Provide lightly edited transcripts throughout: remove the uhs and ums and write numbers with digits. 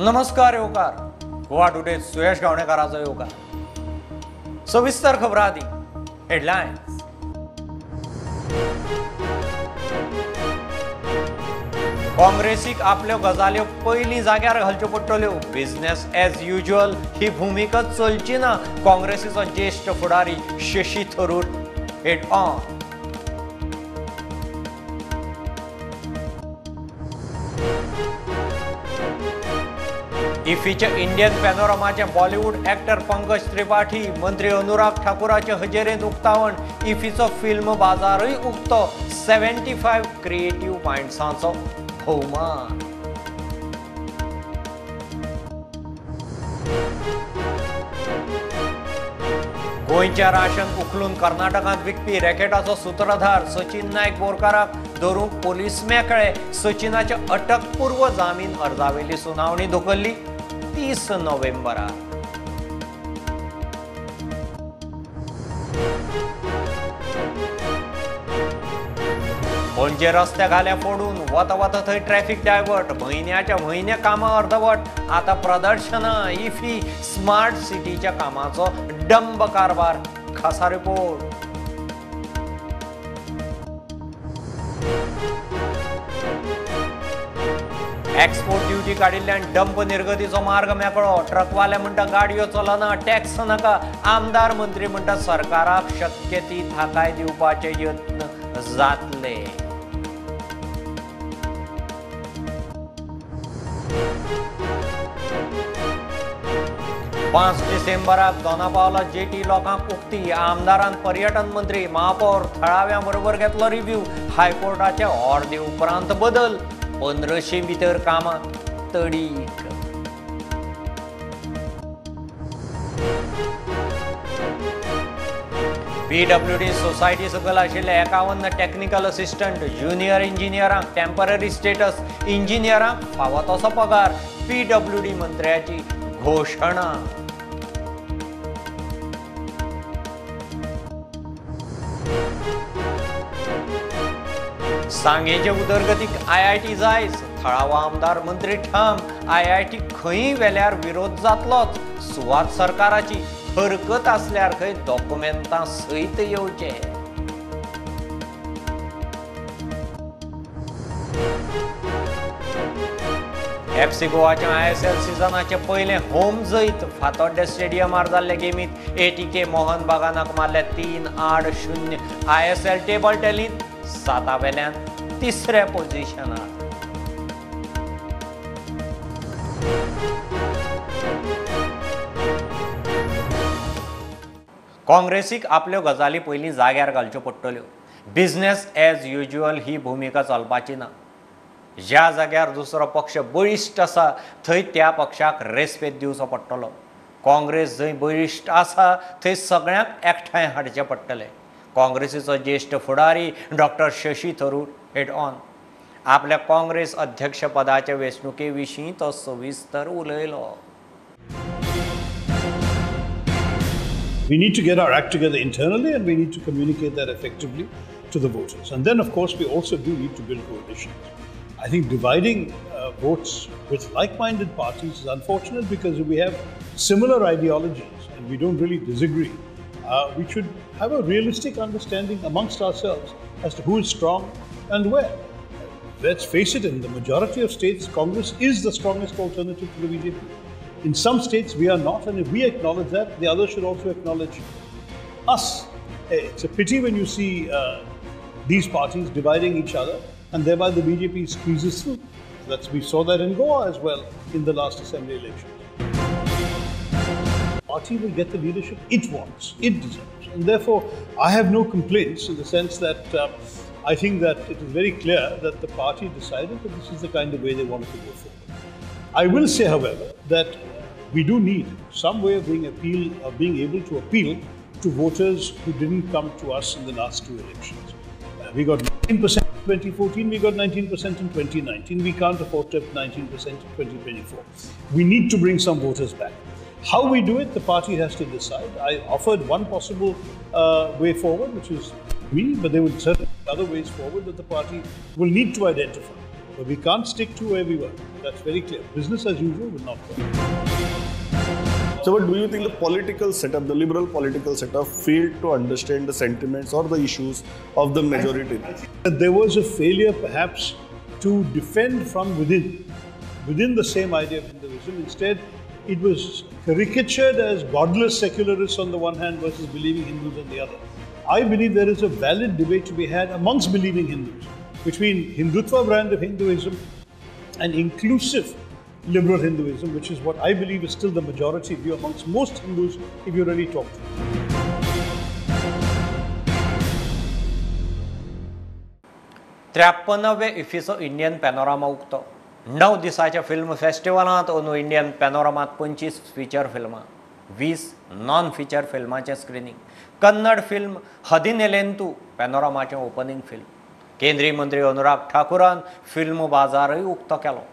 नमस्कार येवकार. गोवा टुडे सुयश गावणेकाराचो येवकार. सविस्तर खबरां आदी हेडलायन्स. काँग्रेसीक आपल्यो गजाल्यो पयलीं जाग्यार घालच्यो पडटल्यो. बिझनेस एज युज्युअल ही भुमिका चलची ना. काँग्रेसीचो ज्येष्ठ फुडारी शशी थरूर हेड ऑन. इफ्फीचे इंडियन पॅनोरमाचे बॉलिवूड एक्टर पंकज त्रिपाठी, मंत्री अनुराग ठाकुराचे हजेरेंत उक्तावण. इफ्फीचो फिल्म बाजारूय उक्तो. 75 क्रिएटिव्ह मायंड्सांचो भोवमान. गोंयचें राशन उखलून कर्नाटकांत विकपी रॅकेटाचो सूत्रधार सचिन नायक बोरकाराक धरूंक पोलीस मेकळे. सचिनाच्या अटकपूर्व जामीन अर्जावेली सुनावणी धुकल्ली 30 नोव्हेंबराक. पणजे रस्ते घाले फोडून वता थंय ट्रॅफिक डायवर्ट. म्हयन्याच्या म्हयने कामां अर्धवट. आतां प्रदर्शनां. इफ्फी स्मार्ट सिटीच्या कामाचो डंब कारभार. खासा रिपोर्ट. एक्सपोर्ट ड्युटी काडिल्ल्यान डंप निर्गतीचो मार्ग मेकळो. ट्रकवाले म्हणटा गाडयो चलना, टॅक्स नाका. आमदार मंत्री म्हणटा सरकाराक शक्य ती थाकाय दिवपाचे यत्न जातले. 5 डिसेंबराक दोनापावला जेटी लोकांक उक्ती. आमदारान पर्यटन मंत्री महापौर थळाव्यां बरोबर घेतलो रिव्ह्यू. हायकोर्टाचे ऑर्डे उपरांत बदल. 1500 भितर कामां तडीक. PWD सोसायटी सकल आशिल्ले 51 टेक्निकल असिस्टंट, ज्युनियर इंजिनियरांक टेम्पररी स्टेटस, इंजिनियरांक फावो तसो पगार. PWD मंत्र्याची घोषणा. सांगेचे उदरगतीक IIT जायच. थळावो आमदार मंत्री ठाम. IIT खंय वेल्यार विरोध जातलोच. सुवात सरकाराची. हरकत आसल्यार खंय डॉक्युमेंटां सयत येवचे. FC गोवाच्या ISL सिजनाचे पयले होम जैत. फातोड्डे स्टेडियमार जाल्ले गेमीत ATK मोहन बागानाक मारले 3-0. ISL टेबल टेनींत 7 वेल्यान 3ऱ्या पोझिशनार. काँग्रेसीक आपल्यो गजाली पयलीं जाग्यार घालच्यो पडटल्यो. बिझनेस एज युज्युअल ही भुमिका चलपाची ना. ज्या जाग्यार दुसरो पक्ष बळिश्ट आसा थंय त्या पक्षाक रेस्पेद दिवचो पडटलो. काँग्रेस जंय बळिश्ट आसा थंय सगळ्यांक एकठांय हाडचें पडटलें. काँग्रेसीचो ज्येश्ठ फुडारी doctor Shashi Tharoor head on. आपल्या काँग्रेस अध्यक्षपदाचे वेंचणुके विशीं तो सविस्तर उलयलो. We need to get our act together internally and we need to communicate that effectively to the voters. And then, of course, we also do need to build coalitions. I think dividing votes with like-minded parties is unfortunate because we have similar ideologies and we don't really disagree. We should have a realistic understanding amongst ourselves as to who is strong and where. Let's face it, in the majority of states, Congress is the strongest alternative to the BJP. In some states, we are not, and if we acknowledge that, the others should also acknowledge us. It's a pity when you see these parties dividing each other, and thereby the BJP squeezes through. We saw that in Goa as well in the last assembly elections. The party will get the leadership it wants, it deserves, and therefore I have no complaints in the sense that I think that it is very clear that the party decided that this is the kind of way they wanted to go forward. I will say, however, that we do need some way of being able to appeal to voters who didn't come to us in the last 2 elections. We got 19% in 2014, we got 19% in 2019. We can't afford to have 19% in 2024. We need to bring some voters back. How we do it, the party has to decide. I offered one possible way forward, which is me, but there will certainly be other ways forward that the party will need to identify. But we can't stick to everyone. That's very clear. Business as usual will not work. So, but do you think the political setup, the liberal political setup, failed to understand the sentiments or the issues of the majority? There was a failure perhaps to defend from within the same idea of Hinduism. Instead, it was caricatured as godless secularists on the one hand versus believing Hindus on the other. I believe there is a valid debate to be had amongst believing Hindus between Hindutva brand of Hinduism and inclusive liberal Hinduism, which is what I believe is still the majority view amongst most Hindus if you really talk to them. 53वे इफ्फीचो Indian panorama उक्तो 9 दिसाच्या film फेस्टिवलांत अंदू Indian पॅनोरामात 25 feature फिल्मां 20 non feature फिल्मांचें screening Kannada film Hadinelentu पॅनोरामाचें opening film केंद्रीय मंत्री अनुराग ठाकुरान फिल्म बाजारय उक्तो केलो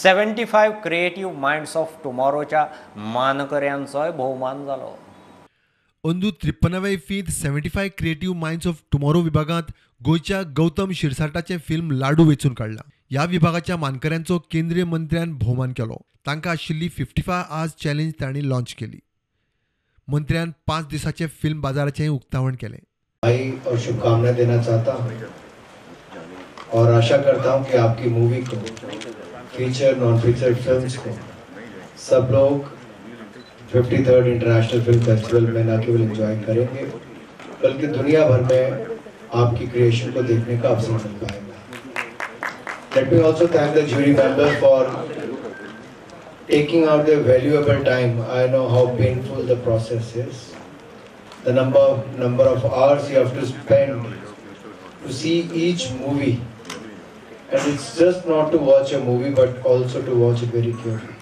75 क्रिएटिव्ह माइंड्स ऑफ टुमॉरोच्या मानकऱ्यांचोय भोवमान जालो अंदू 53व्या इफ्फीत 75 क्रिएटिव्ह माइंड्स ऑफ टुमॉरो विभागात गोयच्या गौतम शिरसाटाचें फिल्म लाडू वेचून काडला ह्या विभागाच्या मानकऱ्यांचो केंद्रीय मंत्र्यान भोवमान केलो तांकां आशिल्ली 55 आवर्स चॅलेंज तांणी लॉन्च केली मंत्र्यान 5 दिसाचे फिल्म बाजाराचें उक्तावण केलें भाई और शुभकामनाएं देना चाहता हूँ और आशा करता हूँ कि आपकी मूवी को फीचर नॉन फीचर फिल्म्स को सब लोग 53rd इंटरनेशनल फिल्म फेस्टिवल में न केवल एंजॉय करेंगे बल्कि दुनिया भर में आपकी क्रिएशन को देखने का अवसर मिल पाएगा Let me also thank the jury members for taking out their valuable time. I know how painful the process is. The number of hours you have to spend to see each movie. And it's just not to watch a movie but also to watch it very carefully.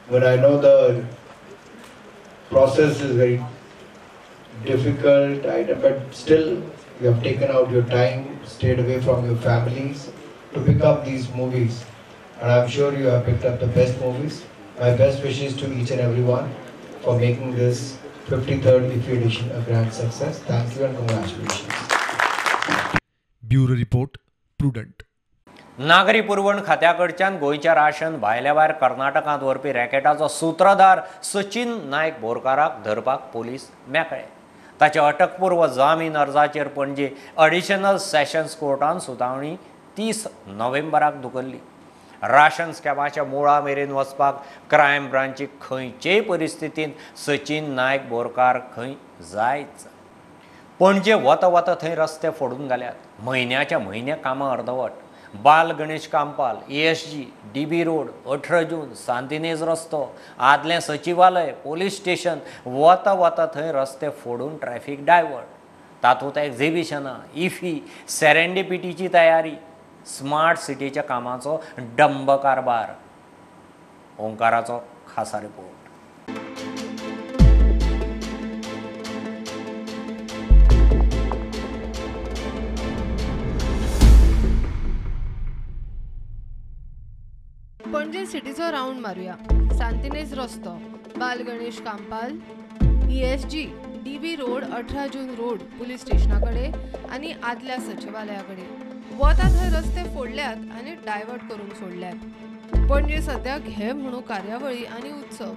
When I know the process is very difficult, but still you have taken out your time, stayed away from your families to pick up these movies. And I'm sure you have picked up the best movies. My best wishes to each and everyone for making this 53rd IFFI edition a grand success. Thank you and congratulations. Bureau report prudent नागरी पुरवण खात्याकडच्यान गोंयच्या ration भायल्या भायर कर्नाटकांत व्हरपी रॅकेटाचो सूत्रधार सचिन नायक बोरकाराक धरपाक police मेकळे ताचे अटकपूर्व जामीन अर्जाचेर पणजे अडिशनल सेशन्स कोर्टान सुनावणी 30 नोव्हेंबराक धुकल्ली राशन स्कॅमाच्या मुळा मेरेन वचपाक क्रायम ब्रांचीक खंयचेय परिस्थितींत सचिन नायक बोरकार खंय जायच पणजे वता वता थंय रस्ते फोडून घाल्यात म्हयन्याच्या म्हयने कामां अर्दवट बाल Ganesh Campal ESG DB road 18 जून सांतिनेज रस्तो आदलें सचिवालय पोलीस स्टेशन वता वता थंय रस्ते फोडून ट्रॅफिक डायवर्ट तातूंत एक्झिबिशनां IFFI सेरेंडिपिटीची तयारी स्मार्ट सिटीच्या कामाचो डंब कारभार ओंकाराचो खासा रिपोर्ट पणजे सिटीचो राउंड मारूया सांतिनेज रस्तो बाल Ganesh Campal ESG DB road 18 जून रोड पुलीस स्टेशना कडेन आनी आदल्या सचिवालया कडेन वता थंय रस्ते फोडल्यात आनी डायवर्ट करून सोडल्यात पणजे सद्याक हे म्हणू कार्यावळी आनी उत्सव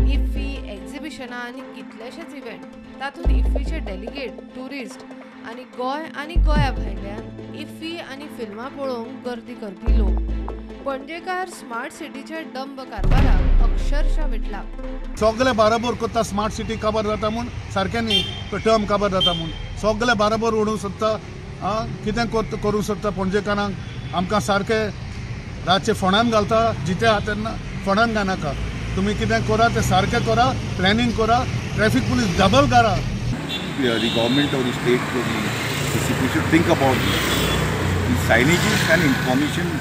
IFFI एक्झिबिशनां आनी कितलेशेच इव्हेंट तातूंत IFFIचे डेलिगेट टुरिस्ट आनी गोंय आनी गोंया भायल्यान IFFI आनी फिल्मां पळोवंक गर्दी करपी लोक पणजेकार स्मार्ट सिटीचे डंब कारभाराक अक्षरशः विटला सगळे बरोबर करता स्मार्ट सिटी काबार जाता म्हूण सारकें न्ही टर्म काबार जाता म्हूण सगळे बरोबर उडोवंक सोदता कितें करूंक सोदता पणजेकारांक आमकां सारकें रातचे फोंडान घालता जिते हा तेन्ना फोंडान घालनाका तुमी कितें करा तें सारकें करा प्लॅनिंग करा ट्रॅफिक पुलीस डबल करा The government or the state or the city should think about the signages and information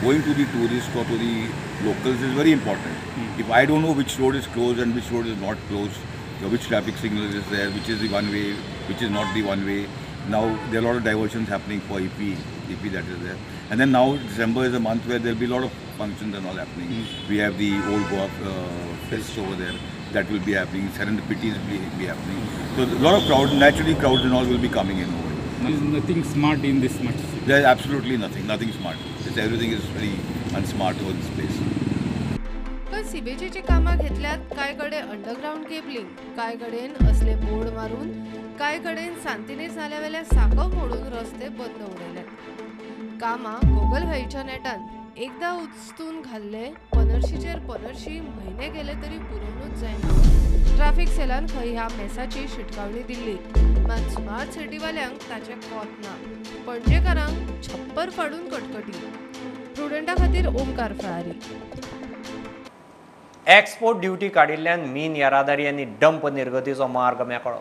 going to the tourists or to the locals is very important. If I don't know which road is closed and which road is not closed, which traffic signal is there, which is the one way, which is not the one way. Now there are a lot of diversions happening for IFFI that is there. And then now December is a month where there will be a lot of functions and all happening. We have the Old Goa Fest over there. That will be happening. Serendipities will be happening. So a lot of crowds, naturally crowds and all will be coming in over. There is nothing smart in this much. There is absolutely nothing smart. It's everything is very unsmart over this place. पण सीबीजीची कामां घेतल्यात काय कडे underground cabling, काय कडेन असले board मारून, काय कडेन सांतिनेज नाल्यावेल्या साकव मोडून रस्ते बंद उडयले. कामां गोगल व्हायच्या नेटान एकदा उचतून घाल्ले पनरशीचेर पनरशी म्हयने गेले तरी पुरोवनूच जायना. ट्रॅफिक सेलान खंय ह्या मेसाची शिटकावणी दिल्ली, मात स्मार्ट सिटीवाल्यांक ताचे कोत ना. पणजेकारांक छप्पर फाडून कटकटी. प्रुडंटा खातीर ओमकार फळारी. एक्सपोर्ट ड्युटी काडिल्ल्यान मीन येरादारी आनी डंप निर्गतीचो मार्ग मेकळो.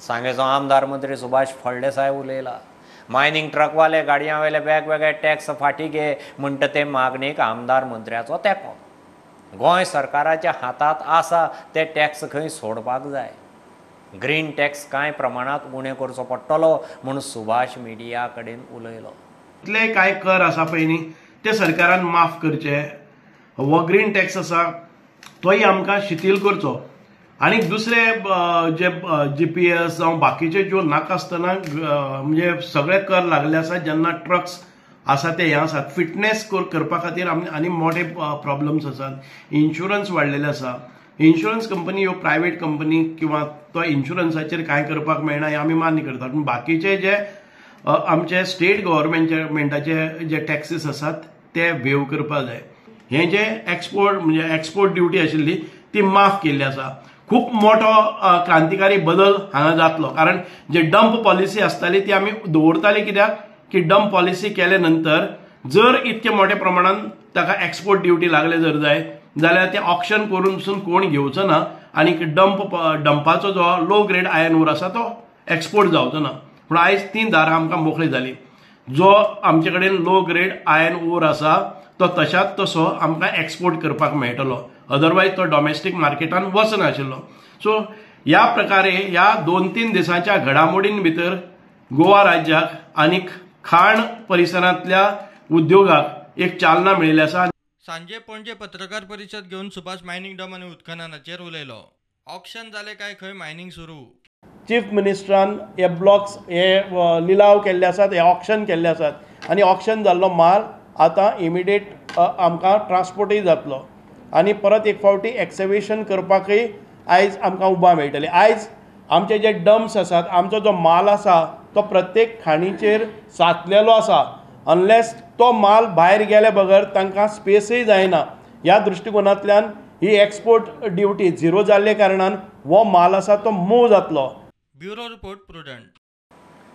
सांगेचो आमदार मंत्री सुभाष फळदेसाय उलयला. मायनिंग ट्रकवाले गाडयांवेले वेगवेगळे टॅक्स फाटी घे म्हणटा ते मागणेक आमदार मंत्र्याचो तेंको. गोंय सरकाराच्या हातांत आसा ते टॅक्स खंय सोडपाक जाय. ग्रीन टॅक्स कांय प्रमाणात उणें करचो पडटलो म्हूण सुभाष मिडिया कडेन उलयलो. इतले कांय कर आसा पळय न्ही ते सरकारान माफ करचे. हो ग्रीन टॅक्स आसा तोय आमकां शिथील करचो. आनी दुसरे जे GPS जावं बाकीचे ज्यो नाकासतना म्हणजे सगळे कर लागले आसा जेन्ना ट्रक्स आसा ते हे आसात. फिटनेस करपा खातीर आनी मोठे प्रॉब्लम्स आसात. इन्शुरन्स वाडलेले आसा. इन्शुरन्स कंपनी ह्यो प्रायवेट कंपनी किंवा तो इन्शुरन्साचेर कांय करपाक मेळना हें आमी मान्य करतात. पूण बाकीचे जे आमचे स्टेट गव्हर्मेंटाचे जे टॅक्सीस आसात ते वेव करपाक जाय. हे जे एक्सपोर्ट ड्युटी आशिल्ली ती माफ केल्ली आसा. खूब मोठो क्रांतिकारी बदल हांगा जातलो. कारण जे डंप पॉलिसी आसताली ती आमी दवरताली कित्याक की डंप पॉलिसी केले नंतर जर इतके मोठ्या प्रमाणात ताका एक्सपोर्ट ड्युटी लागले जर जाय जाल्यार ते ऑक्शन करून पसून कोण घेवचो ना आनी डंपाचो जो लो ग्रेड आयर्न ओर आसा तो एक्सपोर्ट जावचो ना. पूण आयज ती दारां आमकां मोकळी जाली. जो आमचे कडेन लो ग्रेड आयर्न ओर आसा तो तशाच तसो आमकां एक्सपोर्ट करपाक मेळटलो. अदरवायज तो डॉमेस्टीक मार्केटान वचनाशिल्लो. सो ह्या प्रकारे ह्या 2-3 दिसांच्या घडामोडीं भितर गोवा राज्याक आनीक खाण परिसरांतल्या उद्योगाक एक चालना मेळिल्ली आसा. सांजे पणजे पत्रकार परिशद घेवन सुभाष मायनिंग डम आनी उत्खननाचेर उलयलो. ऑक्शन जाले काय खंय मायनिंग सुरू. चीफ मिनिस्टरान हे ब्लॉक्स हे लिलाव केल्ले आसात, हे ऑक्शन केल्ले आसात आनी ऑक्शन जाल्लो माल आतां इमिडिएट आमकां ट्रान्सपोर्टूय जातलो आनी परत एक फावटी एक्सेवेशन करपाकय आयज आमकां उबा मेळटली. आयज आमचे जे डम्प्स आसात, आमचो जो माल आसा तो प्रत्येक खाणीचेर साचलेलो आसा. अनलेस तो माल भायर गेले बगर तांकां स्पेसय जायना. ह्या दृश्टिकोनांतल्यान ही एक्सपोर्ट ड्युटी झिरो जाल्ले कारणान हो माल आसा तो मूव जातलो. Bureau report prudent.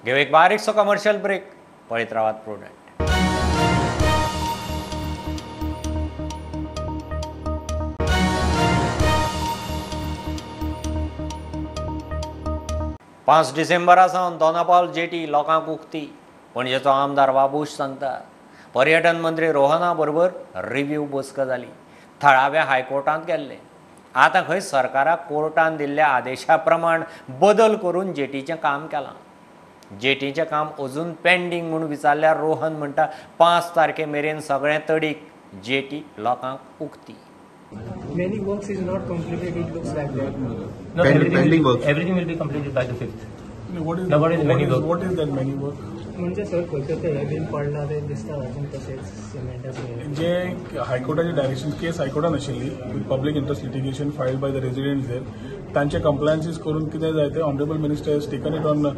घेऊ एक बारीकसो कमर्शियल ब्रेक. पळयत रावात प्रुडंट. पांच डिसेंबरा सावन दोनापावल जेटी लोकांक उक्ती. पणजेचो आमदार बाबूश सांगता. पर्यटन मंत्री रोहना बरोबर रिव्ह्यू बसका जाली. थळाव्या हायकोर्टांत गेल्ले. आतां खंय सरकाराक कोर्टान दिल्ल्या आदेशा प्रमाण बदल करून जेटीचें काम केलां. जेटीचें काम अजून पेंडींग म्हूण विचारल्यार रोहन म्हणटा 5 तारखे मेरेन सगळें तडीक जेटी लोकांक उक्ती. Many works is not completed. It looks like that. No, pending works. Everything will be completed by the 5th. What is that many work? म्हणजे सर खंय ते बीन पडला ते दिसता अजून तशेंच सिमेंटाचे जे हायकोर्टाचे डायरेक्शन केस हायकोर्टान आशिल्ली with public interest litigation filed by the residents there तांचे कंप्लायन्सीस करून कितें जाय ते honourable minister has taken it on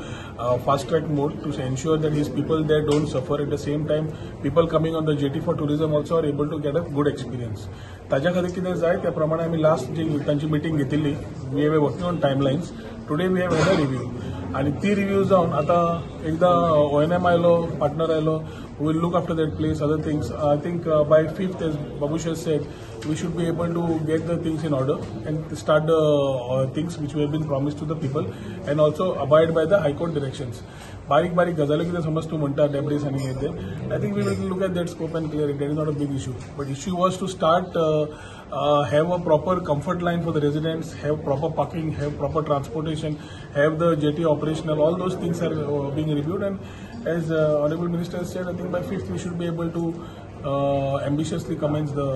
fast track mode to ensure that his people there don't suffer. At the same time people coming on the jetty for tourism also are able to get a good experience. ताच्या खातीर कितें जाय त्या प्रमाणे आमी last जी तांची meeting घेतिल्ली we have working on timelines. Today we have had a review आनी ती रिव्ह्यू जावन आतां एकदा ONM आयलो, पार्टनर आयलो, we'll look after that place other things. I think by 5th as Babush has said we should be able to get the things in order and start the things which we have been promised to the people and also abide by the high court directions. बारीक गजाली कितें समज तूं म्हणटा डेब्रीस आनी हें तें I think we will look at that scope and clear it. That is not a big issue. But issue was to start have a proper comfort line for the residents, have proper parking, have proper transportation, have the jetty operational. All those things are being reviewed and as Honorable Minister said, I think by 5th we should be able to ambitiously commence the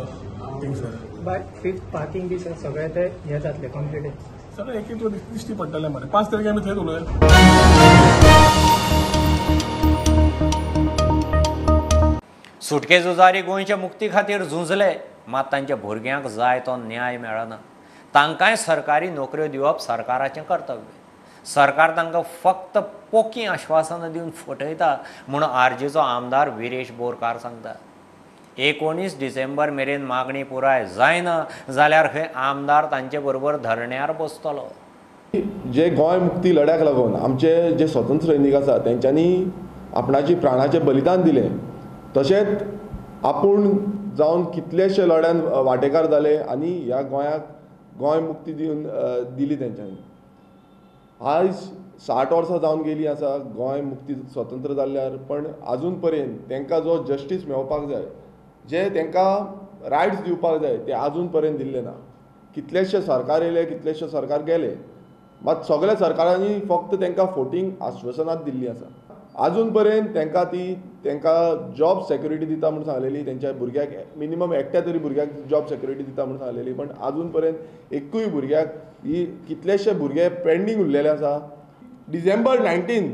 things there. By 5th parking बी सगळे ते हे जातले complete. सगळे एक दिश्टी पडटले मरे. 5 तारखे आमी थंय उलोवया. सुटके झुजारी गोंयच्या मुक्ती खातीर झुंजले, मात तांच्या भुरग्यांक जाय तो न्याय मेळना. तांकांय सरकारी नोकऱ्यो दिवप सरकाराचें कर्तव्य. सरकार तांकां फक्त पोकी आश्वासनां दिवन फटयता म्हूण आरजेचो आमदार विरेश बोरकार सांगता. 19 डिसेंबर मेरेन मागणी पुराय जायना जाल्यार खंय आमदार तांचे बरोबर धरण्यार बसतलो. जे गोंय मुक्ती लढ्याक लागून आमचे जे स्वतंत्र सैनीक आसा तेंच्यांनी आपणाची प्राणाचें बलिदान दिलें, तशेंच आपूण जावन कितलेशे लढ्यान वांटेकार जाले आनी ह्या गोंयाक गोंय मुक्ती दिली तेंच्यांनी. आज 60 वर्सां जावन गेली आसा गोंय मुक्ती स्वतंत्र जाल्ल्यार, पण आजून पर्यंत तांकां जो जस्टीस मेळपाक जाय, जे तांकां रायट्स दिवपाक जाय, ते आजून पर्यंत दिल्ले ना. कितलेशे सरकार येयले, कितलेशे सरकार गेले, मात सगळ्या सरकारांनी फक्त तांकां फोटींग आश्वासनां दिल्लीं आसा. आजून पर्यंत तांकां जॉब सेक्युरिटी दिता म्हणून सांगलेली, तेंच्या भुरग्याक मिनिमम एकट्या तरी भुरग्याक जॉब सेक्युरिटी दिता म्हणून सांगलेली, पण आजून पर्यंत एकूय भुरग्याक ही कितलेशे भुरगे पेंडींग उरलेले आसा. डिसेंबर 19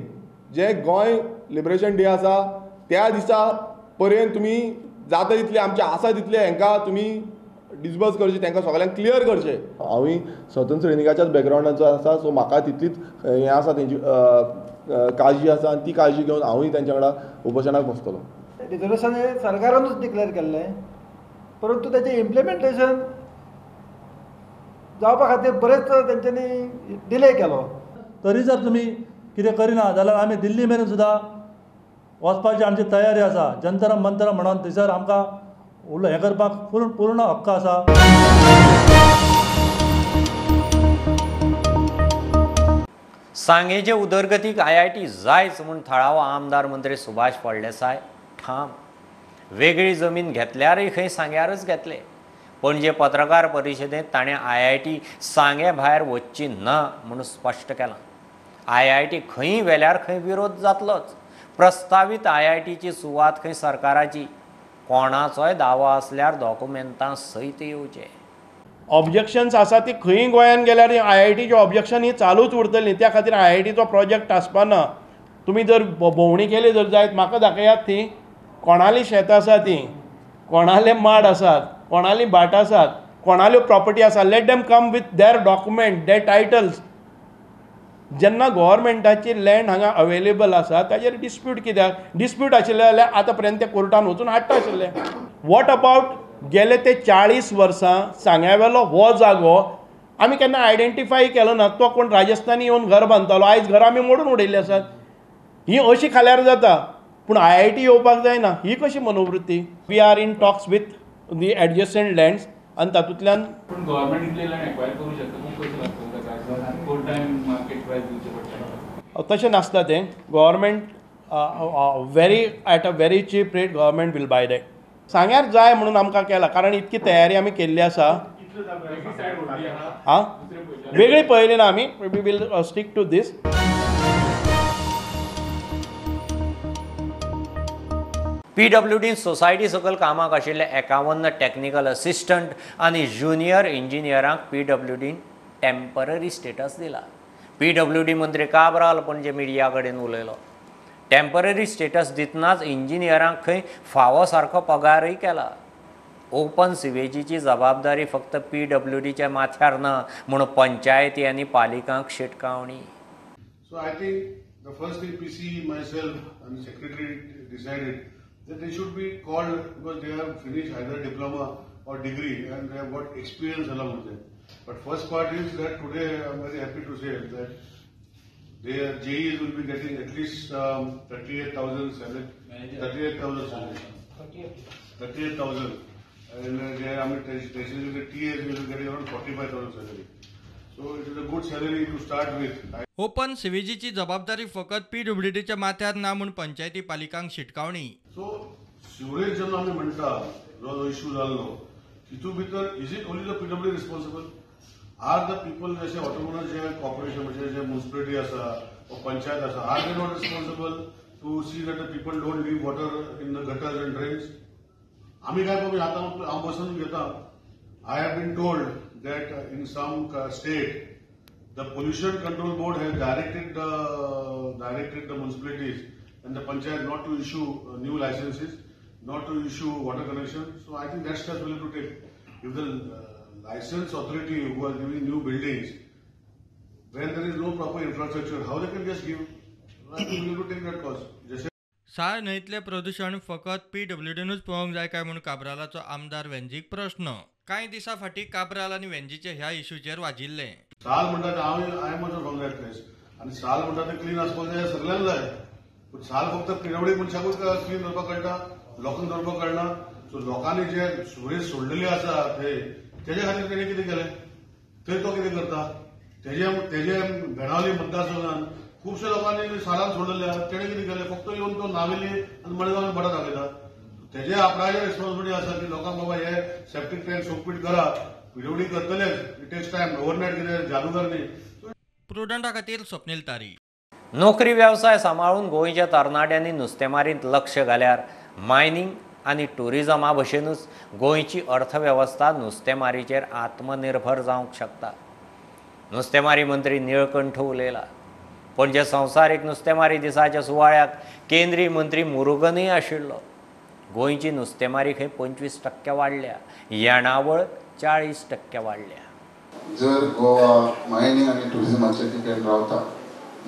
जे गोंय लिबरेशन डे आसा त्या दिसा पर्यंत तुमी जाता तितले आमचे आसा तितले हांकां तुमी डिसबर्स करचे, तांकां सगळ्यांक क्लियर करचे. हांवूय स्वतंत्र सैनिकाच्याच बॅकग्रावंडाचो आसा, सो म्हाका तितलीच हें आसा तेंची काळजी आसा आनी ती काळजी घेवन हांवूय तांच्या वांगडा उपोशनाक बसतलो. रिजर्वेशन हे सरकारानूच डिक्लेअर केल्लें, परंतु तेचें इम्प्लिमेंटेशन जावपा खातीर बरेच तेंच्यांनी डिले केलो. तरी जर तुमी कितें करिना जाल्यार आमी दिल्ली मेरेन सुद्दां वचपाची आमची तयारी आसा. जंतर मंतर म्हणून थंयसर आमकां हें करपाक पूर्ण हक्क आसा. सांगेचे उदरगतीक IIT जायच म्हूण थळावो आमदार मंत्री सुभाष फळदेसाय ठाम. वेगळी जमीन घेतल्यारय खंय सांग्यारच घेतले. पणजे पत्रकार परिशदेंत ताणें IIT सांगे भायर वचची ना म्हणून स्पश्ट केलां. IIT खंय व्हेल्यार खंय विरोध जातलोच. प्रस्तावीत IITची सुवात खंय सरकाराची. कोणाचोय दावो आसल्यार डॉक्युमेंटां सयत येवचे. ऑब्जेक्शन्स आसा ती खंय गोंयान गेल्यार IITची ऑब्जेक्शन ही चालूच उरतली. त्या खातीर IITचो प्रोजेक्ट आसपाना. तुमी जर भोंवणी केली जर जायत म्हाका दाखयात ती कोणाली शेतां आसा ती, कोणाले माड आसात, कोणाली भाट आसात, कोणाल्यो प्रॉपर्टी आसा. Let them come with there document, there titles. जेन्ना गव्हर्मेंटाची लँड हांगा अवेलेबल आसा ताजेर डिस्प्यूट कित्याक? डिस्प्यूट आशिल्ले जाल्यार आतां पर्यंत ते कोर्टान वचून हाडटा आशिल्ले. वॉट अबावट गेले ते 40 वर्सां सांग्यावेलो हो जागो आमी केन्ना आयडेंटिफाय केलो ना. तो कोण राजस्थानी येवन घर बांदतालो, आयज घरां आमी मोडून उडयल्ली आसात. ही अशी खाल्यार जाता, पूण IIT येवपाक जायना ही कशी मनोवृत्ती? We are in talks with the adjacent lands आनी तातूंतल्यान तशें नासता तें. Government at a very cheap rate government will buy that. सांग्यार जाय म्हणून आमकां केलां, कारण इतकी तयारी आमी केल्ली आसा. हां वेगळी पळयली ना आमी. We will stick to this. PWD society सकयल कामाक आशिल्ले 51 टॅक्निकल असिस्टंट आनी ज्युनियर इंजिनियरांक PWDन टेम्पररी स्टेटस दिला. PWD मंत्री काब्राल पणजे मिडिया कडेन उलयलो. टेम्पररी स्टेटस दितनाच इंजिनियरांक खंय फावो सारको पगारय केला. ओपन सिवेजीची जबाबदारी फक्त PWDच्या माथ्यार ना म्हणून पंचायती आनी पालिकांक शिटकावणी. So I think the first thing PC, myself and the secretary decided that they should be called because they have finished either diploma or degree and they have got experience along with them. But first part is that today I'm very happy to say that their JEs will be getting at least 38,000 salary. 38,000 salary. 38,000. And TAs will be getting around 45,000 salary. So it is a good salary to start with. Open सिवेजीची जबाबदारी फकत PWDच्या माथ्यार ना म्हूण पंचायती पालिकांक शिटकावणी. So sewerage जेन्ना आमी म्हणटा जो इश्यू जाल्लो तितून भितर is it only the PWD responsible? Are the people जशे ऑटोनॉमस जे कॉर्पोरेशन म्हणजे जे म्युनिसिपालिटी आसा व पंचायत आसा, are they not responsible to see that the people don't leave water in the gutters and drains? आमी काय पळय आतां हांव बसून घेता. I have been told that in some state the pollution control board has directed the municipalities and the panchayat not to issue new licenses. not to issue water connection. So I think that steps will have to take. If the license authority who are giving new buildings, when there is no proper infrastructure, how they can just give? I think we have to take that cost. साळ न्हंयतले प्रदूषण फकत PWDनूच पळोवंक जाय काय म्हणून काब्रालाचो आमदार वेंजीक प्रश्न. कांय दिसा फाटीं काब्राल आनी वेंजीचे ह्या इश्यूचेर वाजिल्ले. साल म्हणटा ते I am also from that place आनी साल म्हणटा ते क्लीन आसपाक जाय सगळ्यांक जाय. पूण साल फक्त पिडवडी मनशाकूच क्लीन दवरपाक कळटा, लोकांक दवरपाक कळना. सो लोकांनी जे वेस्ट सोडलेली आसा तेजे खातीर तेणे कितें केलें, थंय तो कितें करता. तेजे बेणावली मतदारसंघान खुबशे लोकांनी सालान सोडलेले आहा. तेणे कितें केलें, फक्त येवन तो नावेली आनी मडगांवान बडा दाखयता. तेजे आपणाचे रिस्पॉन्सिबिलिटी आसा की लोकांक बाबा हे सेप्टीक टँक सोकपीट करा. पिडवडी करतलेच, इट टेक्स टायम, ओव्हरनायट कितें जादूगर न्ही. प्रुडंटा खातीर स्वप्नील तारी. नोकरी व्यवसाय सांबाळून गोंयच्या तरणाट्यांनी नुस्तेमारींत लक्ष घाल्यार मायनिंग आनी टुरिजमा भशेनूच गोंयची अर्थवेवस्था नुस्तेमारीचेर आत्मनिर्भर जावंक शकता. नुस्तेमारी मंत्री निळकंठ उलयला. पणजे संवसारीक नुस्तेमारी दिसाच्या सुवाळ्याक केंद्रीय मंत्री मुरुगनय आशिल्लो. गोंयची नुस्तेमारी खंय 25% वाडल्या, येणावळ 40% वाडल्या. जर गोवा मायनिंग आनी टुरिजमाचेर डिपेंड रावता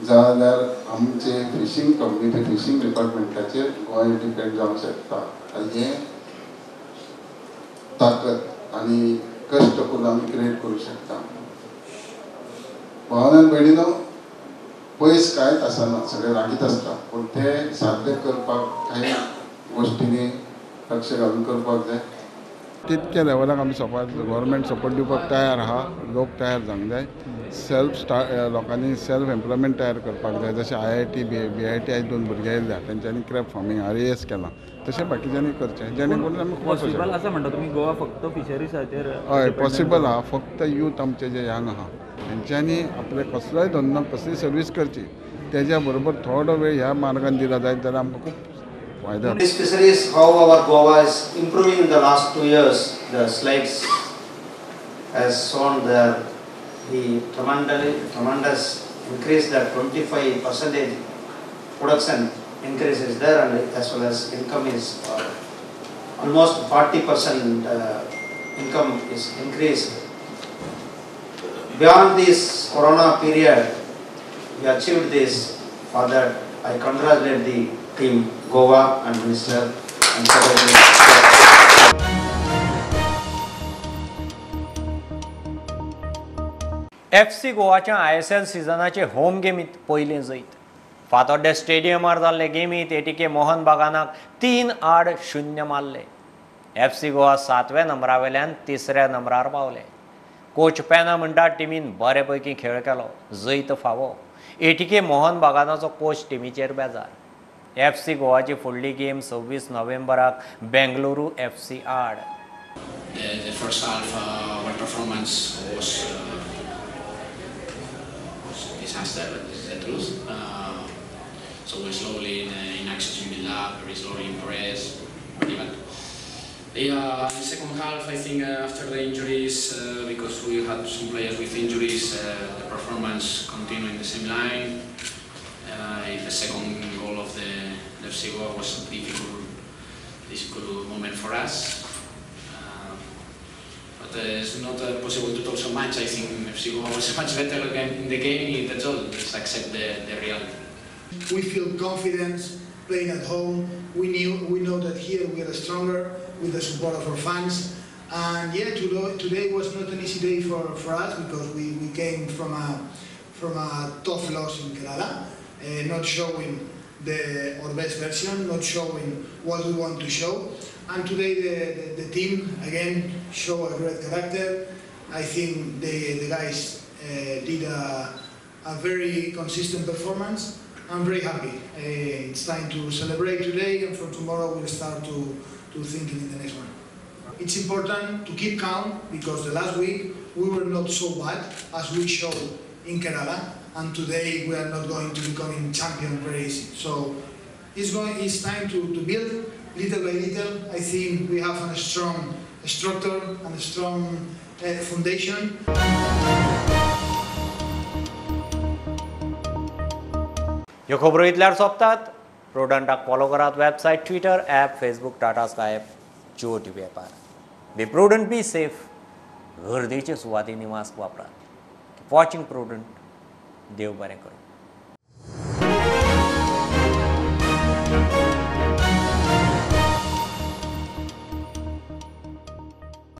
जाल्यार आमचे fishing community, fishing डिपार्टमेंटाचेर Goa depend जावंक शकता. आनी हें ताकद आनी कश्ट करून आमी क्रिएट करूं शकता. भावनान भयणीनो, पयस कांयच आसना, सगळें लागीत आसता. पूण ते साध्य करपाक कांय गोश्टींनी लक्ष घालून करपाक जाय. तितक्या लेवलाक आमी गव्हर्मेंट सपोर्ट दिवपाक तयार आहा. लोक तयार जावंक जाय. लोकांनी सेल्फ एम्प्लॉयमेंट तयार करपाक जाय. जशें IIT, BIT आयज 2 भुरगे येयल्या, तेंच्यांनी क्रॅप फार्मींग RAS केलां. तशें बाकीच्यांनी करचें, जेणे करून आमी पॉसिबल आसा म्हणटा तुमी गोवा फक्त फिशरीसाचेर. हय, पॉसिबल आहा. फक्त यूथ आमचे जे यंग आहा तेंच्यांनी आपले कसलोय धंदो, कसली सर्वीस करची. तेज्या बरोबर थोडो वेळ ह्या मार्गान दिला जायत जाल्यार आमकां खूब फायदा. This fisheries, how our Goa is improving in the last 2 years. The slides has shown the tremendous increase, that 25% production increase is there, and as well as income is almost 40% income is increased. Beyond this corona period, we achieved this. For that, I congratulate the team Goa and Minister and Secretary. FC गोवाच्या ISL सिजनाचे home गेमीत पयले जैत. फातोड्डे स्टेडियमार जाल्ले गेमीत ATK Mohan बागानाक 3-0 मारले. FC Goa 7व्या नंबरावेल्यान 3ऱ्या नंबरार पावले. Coach पेना म्हणटा टिमीन बरेपैकी खेळ केलो, जैत फावो. ATK मोहन बागानाचो कोच टिमीचेर बेजार. FC गोवाची फुडली गेम 26 नोव्हेंबराक बेंगलुरू FC आड. The first half, our performance was disaster. That's the truth. So we're slowly in access in build up, very slowly in press, pretty bad. In the second half, I think after the injuries, because we had some players with injuries, the performance continued in the same line. The second goal of the FC Goa was a difficult moment for us. But it's not possible to talk so much. I think FC Goa was much better in the game. That's all. Just accept the reality. We feel confidence playing at home. We know that here we are stronger with the support of our fans. And yeah, today was not an easy day for us because we came from a tough loss in Kerala, not showing our best version, not showing what we want to show. And today the team again show a great character. I think the guys did a very consistent performance. I'm very happy. It's time to celebrate today, and from tomorrow we'll start to thinking in the next one. It's important to keep calm because the last week we were not so bad as we showed in Kerala, and today we are not going to become champion very easy. So it's time to build little by little. I think we have a strong structure and a strong foundation. ह्यो खबरो इतल्यार सोंपतात. प्रुडंटाक follow करात website, Twitter, app, Facebook, Tata Sky app, Jio TV ॲपार. Be prudent, be safe. गर्देच्या सुवातींनी mask वापरात. Watching prudent. देव बरें करूं.